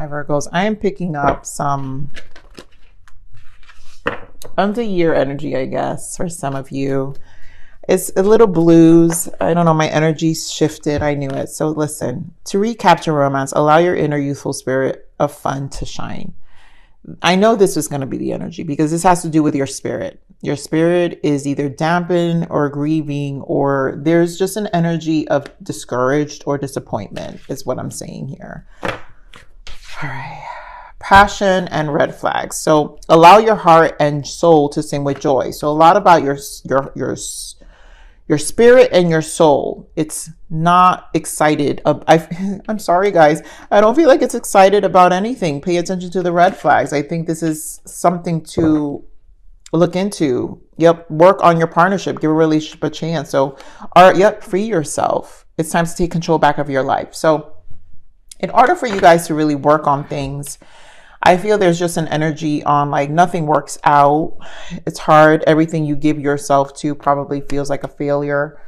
Hi, Virgos. I am picking up some end of year energy, I guess, for some of you. It's a little blues. I don't know. My energy's shifted. I knew it. So listen, to recapture romance, allow your inner youthful spirit of fun to shine. I know this is going to be the energy because this has to do with your spirit. Your spirit is either dampened or grieving, or there's just an energy of discouraged or disappointment is what I'm saying here. All right. Passion and red flags. So allow your heart and soul to sing with joy. So a lot about your spirit and your soul. It's not excited. I'm sorry, guys. I don't feel like it's excited about anything. Pay attention to the red flags. I think this is something to look into. Yep. Work on your partnership. Give a relationship a chance. So, free yourself. It's time to take control back of your life. So in order for you guys to really work on things, I feel there's just an energy on like nothing works out. It's hard. Everything you give yourself to probably feels like a failure.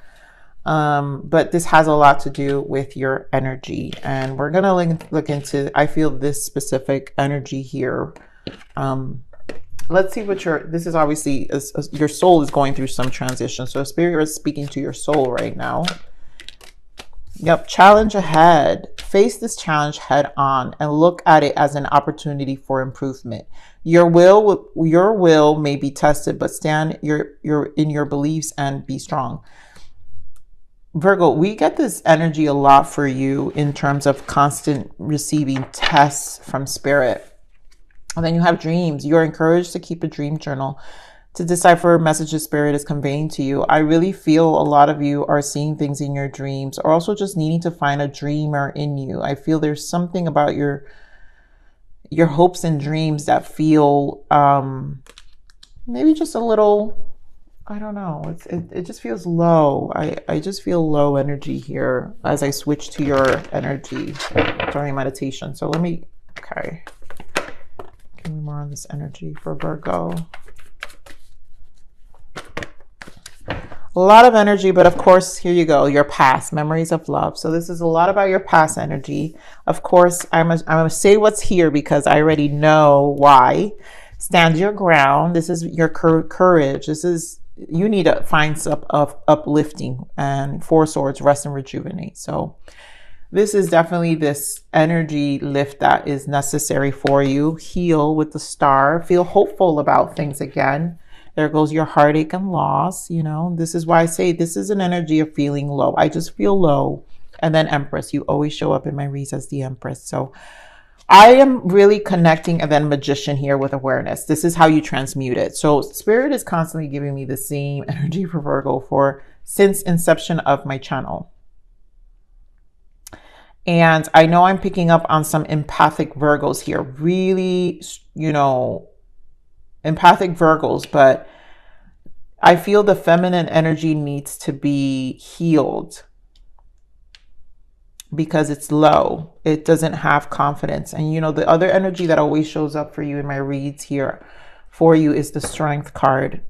But this has a lot to do with your energy. And we're going to look into, I feel this specific energy here. Let's see what this is obviously, your soul is going through some transition. So spirit is speaking to your soul right now. Yep. Challenge ahead. Face this challenge head on and look at it as an opportunity for improvement. Your will may be tested, but stand in your beliefs and be strong. Virgo, we get this energy a lot for you in terms of constant receiving tests from spirit. And then you have dreams. You're encouraged to keep a dream journal to decipher messages spirit is conveying to you. I really feel a lot of you are seeing things in your dreams, or also just needing to find a dreamer in you. I feel there's something about your hopes and dreams that feel maybe just a little, I don't know. It just feels low. I just feel low energy here as I switch to your energy during meditation. So give me more on this energy for Virgo. A lot of energy, but of course, here you go, your past, memories of love. So this is a lot about your past energy. Of course, I'm gonna say what's here because I already know why. Stand your ground. This is your courage. You need to find some of uplifting, and Four Swords, rest and rejuvenate. So this is definitely this energy lift that is necessary for you. Heal with the star. Feel hopeful about things again. There goes your heartache and loss. You know, this is why I say this is an energy of feeling low. I just feel low. And then Empress, you always show up in my reads as the Empress. So I am really connecting, and then Magician here with awareness. This is how you transmute it. So Spirit is constantly giving me the same energy for Virgo since inception of my channel. And I know I'm picking up on some empathic Virgos here. Really, empathic Virgos, but I feel the feminine energy needs to be healed because it's low. It doesn't have confidence. And the other energy that always shows up for you in my reads here for you is the Strength card.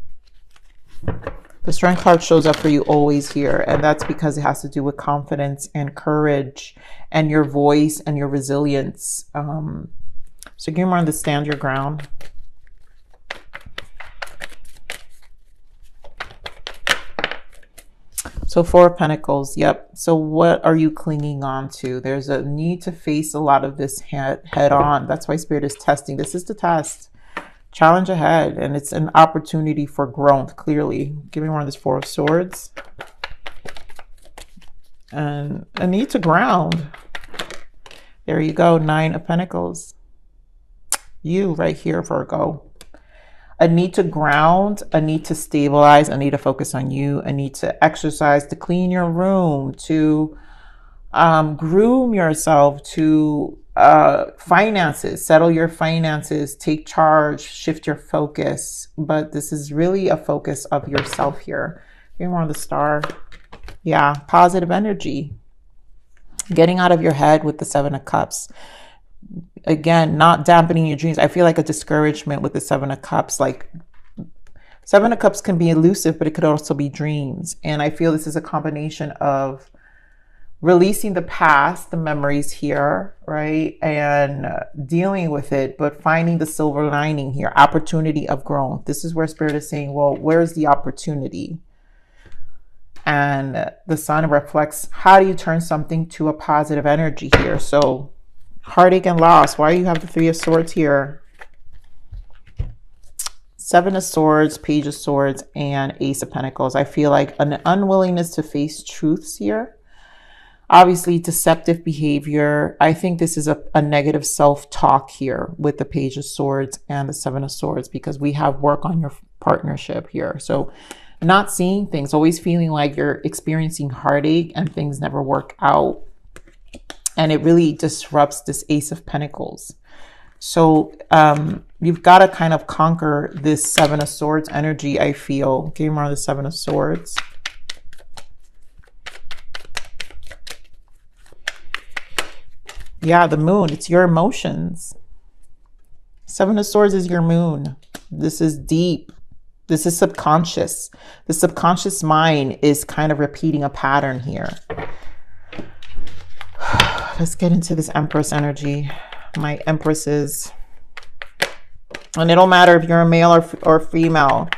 The Strength card shows up for you always here, and that's because it has to do with confidence and courage and your voice and your resilience. So give me more on the stand your ground. So Four of Pentacles, yep. So what are you clinging on to? There's a need to face a lot of this head on. That's why Spirit is testing. This is the test. Challenge ahead, and it's an opportunity for growth, clearly. Give me more of this Four of Swords. And a need to ground. There you go, Nine of Pentacles. You right here, Virgo. A need to ground, a need to stabilize, a need to focus on you, a need to exercise, to clean your room, to groom yourself, to finances, settle your finances, take charge, shift your focus. But this is really a focus of yourself here. You're more on the star. Yeah, positive energy. Getting out of your head with the Seven of Cups. Again, not dampening your dreams. I feel like a discouragement with the Seven of Cups. Like Seven of Cups can be elusive, but it could also be dreams. And I feel this is a combination of releasing the past, the memories here, right? And dealing with it, but finding the silver lining here, opportunity of growth. This is where Spirit is saying, well, where's the opportunity? And the sun reflects, how do you turn something to a positive energy here? So heartache and loss. Why do you have the Three of Swords here? Seven of Swords, Page of Swords, and Ace of Pentacles. I feel like an unwillingness to face truths here. Obviously, deceptive behavior. I think this is a negative self-talk here with the Page of Swords and the Seven of Swords, because we have work on your partnership here. So not seeing things, always feeling like you're experiencing heartache and things never work out. And it really disrupts this Ace of Pentacles. So you've got to kind of conquer this Seven of Swords energy, I feel. Give me more of the Seven of Swords. Yeah, the moon. It's your emotions. Seven of Swords is your moon. This is deep. This is subconscious. The subconscious mind is kind of repeating a pattern here. Let's get into this Empress energy. My Empresses. And it don't matter if you're a male or female.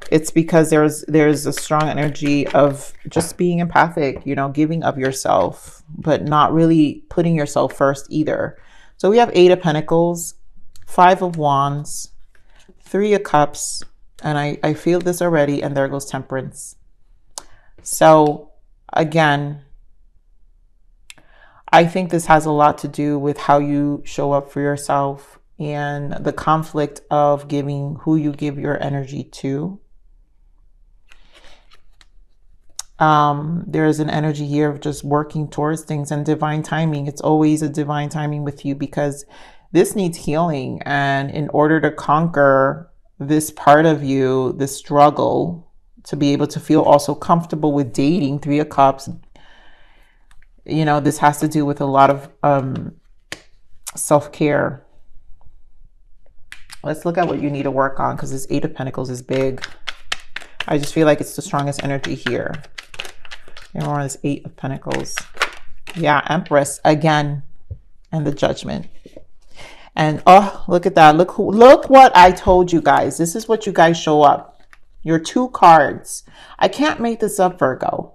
It's because there's a strong energy of just being empathic, you know, giving of yourself, but not really putting yourself first either. So we have Eight of Pentacles, Five of Wands, Three of Cups, and I feel this already, and there goes Temperance. So again, I think this has a lot to do with how you show up for yourself and the conflict of giving, who you give your energy to. There is an energy here of just working towards things and divine timing. It's always a divine timing with you, because this needs healing. And in order to conquer this part of you, this struggle, to be able to feel also comfortable with dating, Three of Cups, you know, this has to do with a lot of self-care. Let's look at what you need to work on, because this Eight of Pentacles is big. I just feel like it's the strongest energy here. And more on this Eight of Pentacles. Yeah, Empress again, and the Judgment. And oh, look at that. Look what I told you guys. This is what you guys show up. Your two cards. I can't make this up, Virgo.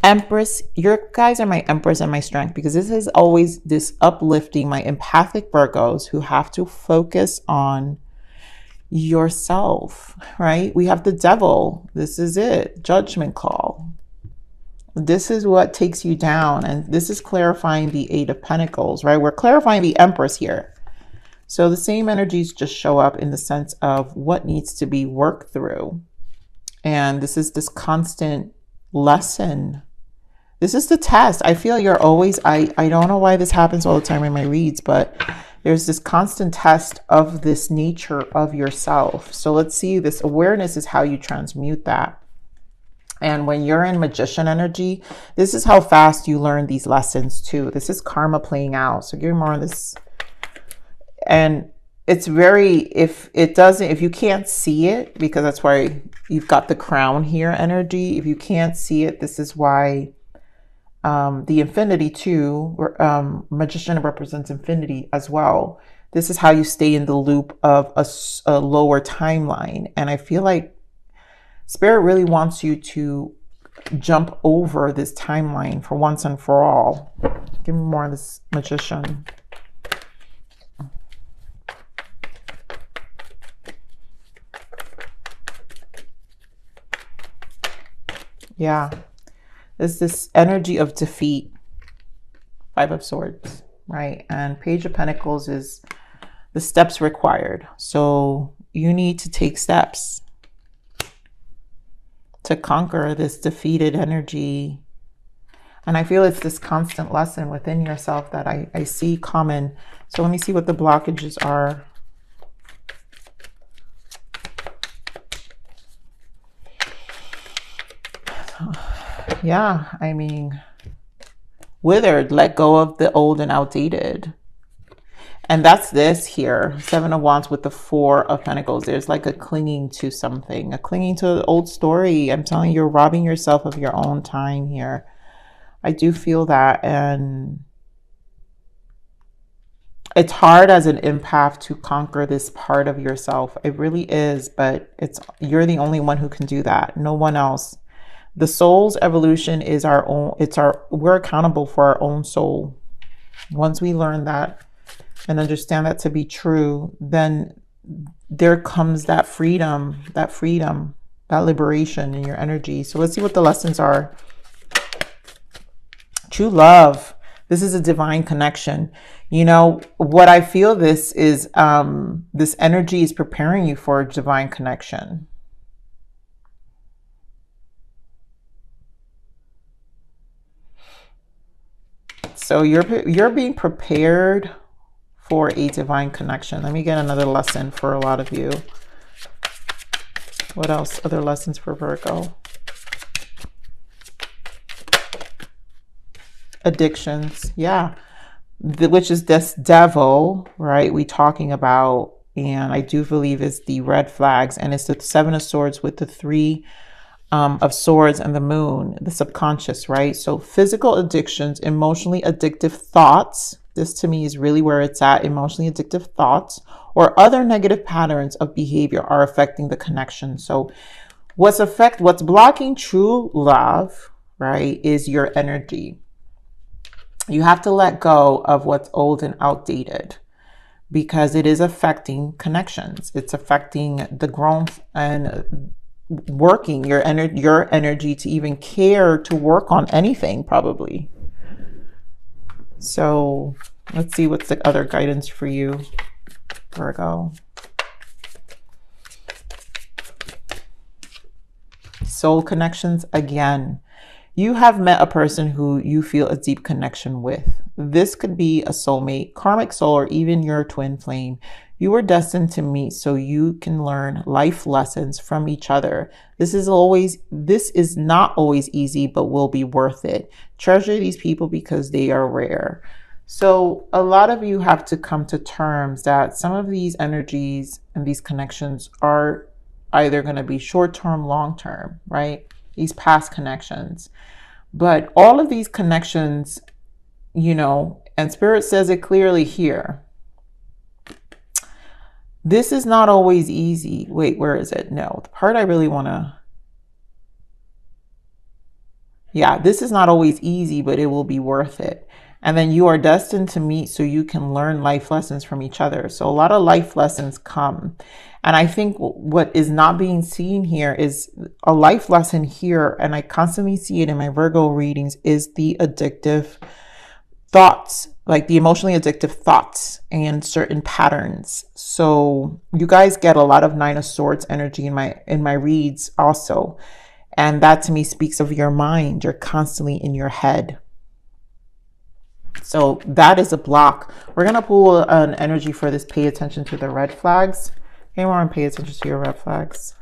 Empress, your guys are my Empress and my strength, because this is always this uplifting my empathic Virgos who have to focus on yourself, right? We have the Devil. This is it. Judgment call. This is what takes you down. And this is clarifying the Eight of Pentacles, right? We're clarifying the Empress here. So the same energies just show up in the sense of what needs to be worked through. And this is this constant lesson. This is the test. I feel you're always, I don't know why this happens all the time in my reads, but there's this constant test of this nature of yourself. So let's see, this awareness is how you transmute that. And when you're in Magician energy, this is how fast you learn these lessons too. This is karma playing out. So give me more on this. And it's very, if you can't see it, because that's why you've got the Crown here energy. If you can't see it, this is why the Infinity too, Magician represents infinity as well. This is how you stay in the loop of a lower timeline. And I feel like Spirit really wants you to jump over this timeline for once and for all. Give me more of this Magician. Yeah, there's this energy of defeat. Five of Swords, right? And Page of Pentacles is the steps required. So you need to take steps to conquer this defeated energy. And I feel it's this constant lesson within yourself that I see common. So let me see what the blockages are. Yeah, I mean, withered, let go of the old and outdated. And that's this here, Seven of Wands with the Four of Pentacles. There's like a clinging to something, a clinging to an old story. I'm telling you, you're robbing yourself of your own time here. I do feel that. And it's hard as an empath to conquer this part of yourself. It really is, but you're the only one who can do that. No one else. The soul's evolution is our own. We're accountable for our own soul. Once we learn that and understand that to be true, then there comes that freedom, that liberation in your energy. So let's see what the lessons are. True love. This is a divine connection. You know, what I feel this is, this energy is preparing you for a divine connection. So you're being prepared for a divine connection. Let me get another lesson for a lot of you. What else? Other lessons for Virgo? Addictions. Yeah. Which is this devil, right? We talking about, and I do believe it's the red flags, and it's the Seven of Swords with the Three of Swords and the Moon, the subconscious, right? So physical addictions, emotionally addictive thoughts. This to me is really where it's at. Emotionally addictive thoughts or other negative patterns of behavior are affecting the connection. So what's blocking true love, right, is your energy. You have to let go of what's old and outdated because it is affecting connections. It's affecting the growth and working your energy to even care to work on anything, probably. So let's see what's the other guidance for you, Virgo. Soul connections again. You have met a person who you feel a deep connection with. This could be a soulmate, karmic soul, or even your twin flame. You were destined to meet so you can learn life lessons from each other. This is not always easy, but will be worth it. Treasure these people because they are rare. So a lot of you have to come to terms that some of these energies and these connections are either going to be short-term, long-term, right? These past connections. But all of these connections, you know, and Spirit says it clearly here. This is not always easy. Wait, where is it? No, the part I really want to... Yeah, this is not always easy, but it will be worth it. And then you are destined to meet so you can learn life lessons from each other. So a lot of life lessons come. And I think what is not being seen here is a life lesson here, and I constantly see it in my Virgo readings, is the addictive thoughts, like the emotionally addictive thoughts and certain patterns. So you guys get a lot of Nine of Swords energy in my reads also. And that to me speaks of your mind. You're constantly in your head. So that is a block. We're going to pull an energy for this. Pay attention to the red flags. Anyone pay attention to your red flags?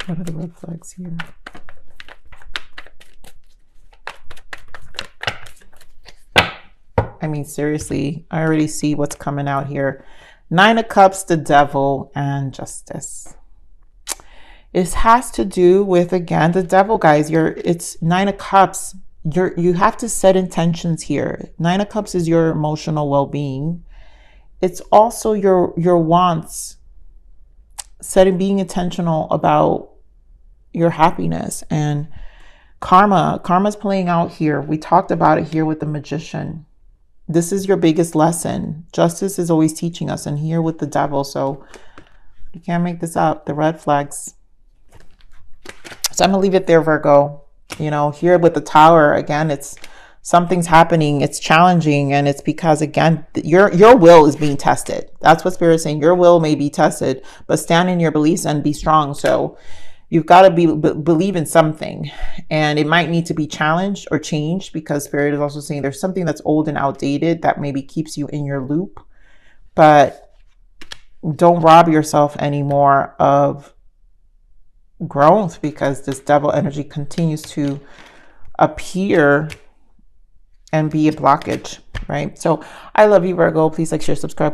What are the red flags here? I mean, seriously, I already see what's coming out here. Nine of Cups, the Devil, and Justice. It has to do with, again, the Devil, guys. It's Nine of Cups. You have to set intentions here. Nine of Cups is your emotional well-being. It's also your wants. Being intentional about your happiness and karma. Karma's playing out here. We talked about it here with the Magician. This is your biggest lesson. Justice is always teaching us, and here with the Devil. So you can't make this up. The red flags. So I'm gonna leave it there, Virgo. You know, here with the Tower, again, it's something's happening. It's challenging, and it's because, again, your will is being tested. That's what Spirit is saying. Your will may be tested, but stand in your beliefs and be strong. So you've got to believe in something, and it might need to be challenged or changed, because Spirit is also saying there's something that's old and outdated that maybe keeps you in your loop. But don't rob yourself anymore of growth, because this Devil energy continues to appear and be a blockage, right? So I love you, Virgo. Please like, share, subscribe.